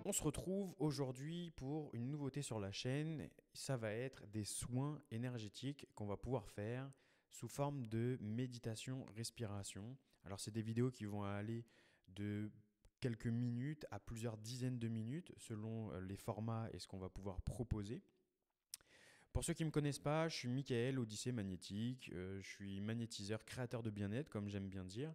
On se retrouve aujourd'hui pour une nouveauté sur la chaîne. Ça va être des soins énergétiques qu'on va pouvoir faire sous forme de méditation, respiration. Alors, c'est des vidéos qui vont aller de quelques minutes à plusieurs dizaines de minutes selon les formats et ce qu'on va pouvoir proposer. Pour ceux qui ne me connaissent pas, je suis Michael, Odyssée Magnétique. Je suis magnétiseur, créateur de bien-être, comme j'aime bien dire.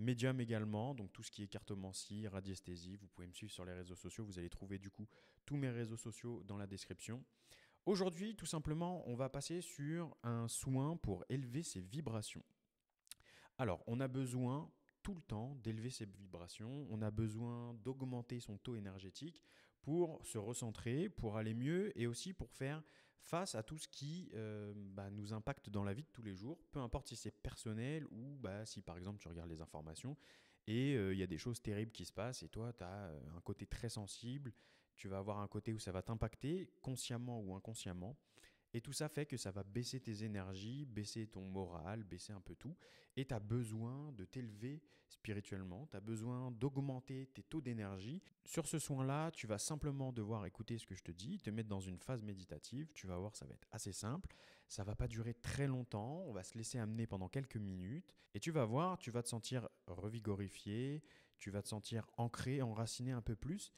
Médium également, donc tout ce qui est cartomancie, radiesthésie. Vous pouvez me suivre sur les réseaux sociaux. Vous allez trouver du coup tous mes réseaux sociaux dans la description. Aujourd'hui, tout simplement, on va passer sur un soin pour élever ses vibrations. Alors, on a besoin tout le temps d'élever ses vibrations, on a besoin d'augmenter son taux énergétique pour se recentrer, pour aller mieux et aussi pour faire face à tout ce qui nous impacte dans la vie de tous les jours, peu importe si c'est personnel ou si par exemple tu regardes les informations et il y a des choses terribles qui se passent et toi tu as un côté très sensible, tu vas avoir un côté où ça va t'impacter consciemment ou inconsciemment. Et tout ça fait que ça va baisser tes énergies, baisser ton moral, baisser un peu tout. Et tu as besoin de t'élever spirituellement, tu as besoin d'augmenter tes taux d'énergie. Sur ce soin-là, tu vas simplement devoir écouter ce que je te dis, te mettre dans une phase méditative. Tu vas voir, ça va être assez simple. Ça va pas durer très longtemps. On va se laisser amener pendant quelques minutes. Et tu vas voir, tu vas te sentir revigorifié, tu vas te sentir ancré, enraciné un peu plus.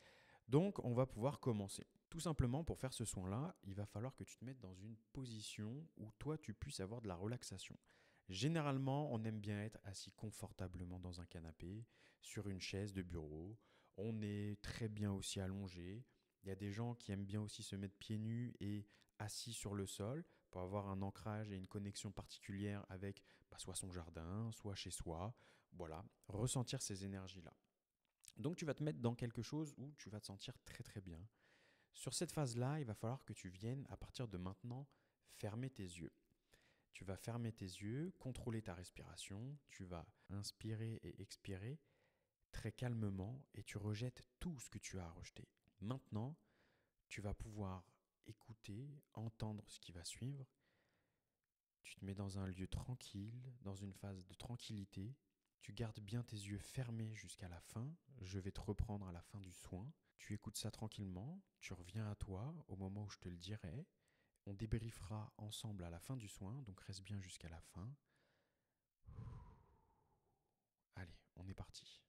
Donc, on va pouvoir commencer. Tout simplement, pour faire ce soin-là, il va falloir que tu te mettes dans une position où toi, tu puisses avoir de la relaxation. Généralement, on aime bien être assis confortablement dans un canapé, sur une chaise de bureau. On est très bien aussi allongé. Il y a des gens qui aiment bien aussi se mettre pieds nus et assis sur le sol pour avoir un ancrage et une connexion particulière avec soit son jardin, soit chez soi. Voilà, ressentir ces énergies-là. Donc tu vas te mettre dans quelque chose où tu vas te sentir très très bien. Sur cette phase-là, il va falloir que tu viennes, à partir de maintenant, fermer tes yeux. Tu vas fermer tes yeux, contrôler ta respiration, tu vas inspirer et expirer très calmement et tu rejettes tout ce que tu as à rejeter. Maintenant, tu vas pouvoir écouter, entendre ce qui va suivre. Tu te mets dans un lieu tranquille, dans une phase de tranquillité. Tu gardes bien tes yeux fermés jusqu'à la fin. Je vais te reprendre à la fin du soin. Tu écoutes ça tranquillement, tu reviens à toi au moment où je te le dirai. On débriefera ensemble à la fin du soin, donc reste bien jusqu'à la fin. Allez, on est parti.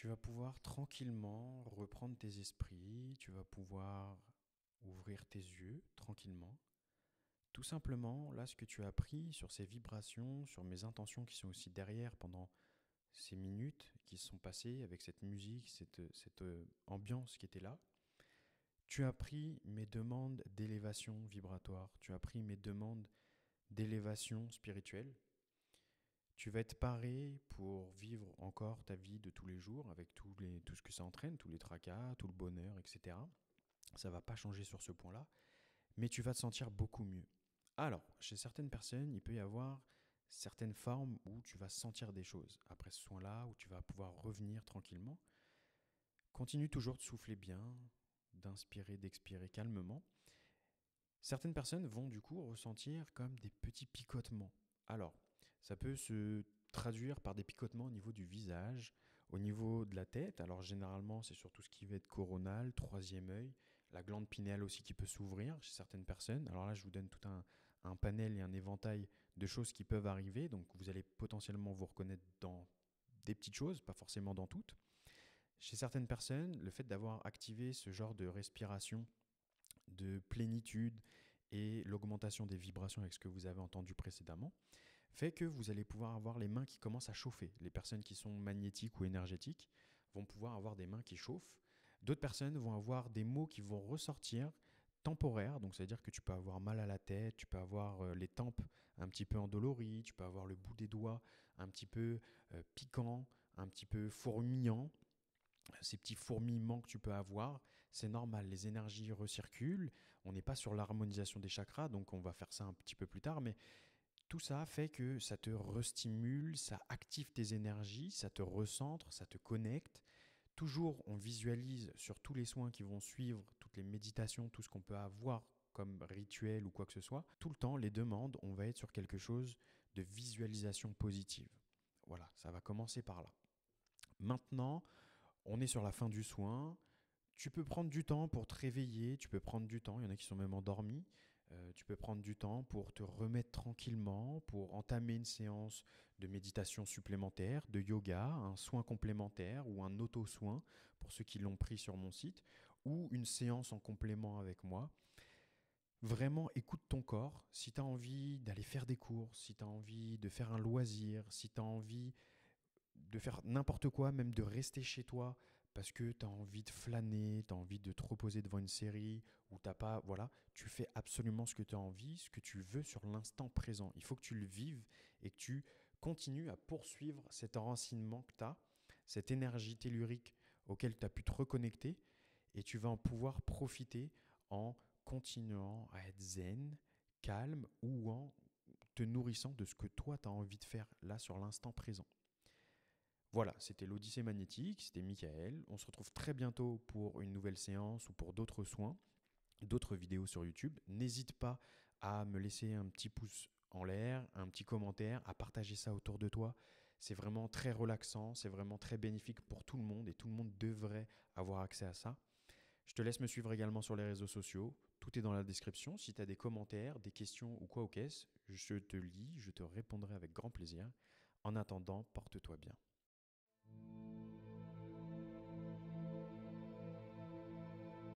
tu vas pouvoir tranquillement reprendre tes esprits, tu vas pouvoir ouvrir tes yeux tranquillement. Tout simplement, là, ce que tu as appris sur ces vibrations, sur mes intentions qui sont aussi derrière pendant ces minutes qui se sont passées avec cette musique, cette ambiance qui était là, tu as pris mes demandes d'élévation vibratoire, tu as pris mes demandes d'élévation spirituelle. Tu vas être paré pour vivre encore ta vie de tous les jours avec tout ce que ça entraîne, tous les tracas, tout le bonheur, etc. Ça ne va pas changer sur ce point-là, mais tu vas te sentir beaucoup mieux. Alors, chez certaines personnes, il peut y avoir certaines formes où tu vas sentir des choses. Après ce soin-là, où tu vas pouvoir revenir tranquillement, continue toujours de souffler bien, d'inspirer, d'expirer calmement. Certaines personnes vont du coup ressentir comme des petits picotements. Alors, ça peut se traduire par des picotements au niveau du visage, au niveau de la tête. Alors généralement, c'est surtout ce qui va être coronal, troisième œil, la glande pinéale aussi qui peut s'ouvrir chez certaines personnes. Alors là, je vous donne tout un panel et un éventail de choses qui peuvent arriver. Donc vous allez potentiellement vous reconnaître dans des petites choses, pas forcément dans toutes. Chez certaines personnes, le fait d'avoir activé ce genre de respiration, de plénitude et l'augmentation des vibrations avec ce que vous avez entendu précédemment, fait que vous allez pouvoir avoir les mains qui commencent à chauffer. Les personnes qui sont magnétiques ou énergétiques vont pouvoir avoir des mains qui chauffent. D'autres personnes vont avoir des mots qui vont ressortir temporaires, donc c'est-à-dire que tu peux avoir mal à la tête, tu peux avoir les tempes un petit peu endolories, tu peux avoir le bout des doigts un petit peu piquant, un petit peu fourmillant. Ces petits fourmillements que tu peux avoir, c'est normal, les énergies recirculent, on n'est pas sur l'harmonisation des chakras, donc on va faire ça un petit peu plus tard, mais tout ça fait que ça te restimule, ça active tes énergies, ça te recentre, ça te connecte. Toujours, on visualise sur tous les soins qui vont suivre, toutes les méditations, tout ce qu'on peut avoir comme rituel ou quoi que ce soit. Tout le temps, les demandes, on va être sur quelque chose de visualisation positive. Voilà, ça va commencer par là. Maintenant, on est sur la fin du soin. Tu peux prendre du temps pour te réveiller, tu peux prendre du temps, il y en a qui sont même endormis. Tu peux prendre du temps pour te remettre tranquillement, pour entamer une séance de méditation supplémentaire, de yoga, un soin complémentaire ou un auto-soin pour ceux qui l'ont pris sur mon site, ou une séance en complément avec moi. Vraiment, écoute ton corps. Si tu as envie d'aller faire des courses, si tu as envie de faire un loisir, si tu as envie de faire n'importe quoi, même de rester chez toi parce que tu as envie de flâner, tu as envie de te reposer devant une série ou t'as pas, voilà, tu fais absolument ce que tu as envie, ce que tu veux sur l'instant présent. Il faut que tu le vives et que tu continues à poursuivre cet enracinement que tu as, cette énergie tellurique auquel tu as pu te reconnecter et tu vas en pouvoir profiter en continuant à être zen, calme ou en te nourrissant de ce que toi tu as envie de faire là sur l'instant présent. Voilà, c'était l'Odyssée magnétique, c'était Michael. On se retrouve très bientôt pour une nouvelle séance ou pour d'autres soins, d'autres vidéos sur YouTube. N'hésite pas à me laisser un petit pouce en l'air, un petit commentaire, à partager ça autour de toi. C'est vraiment très relaxant, c'est vraiment très bénéfique pour tout le monde et tout le monde devrait avoir accès à ça. Je te laisse me suivre également sur les réseaux sociaux. Tout est dans la description. Si tu as des commentaires, des questions ou quoi au caisse, je te lis, je te répondrai avec grand plaisir. En attendant, porte-toi bien.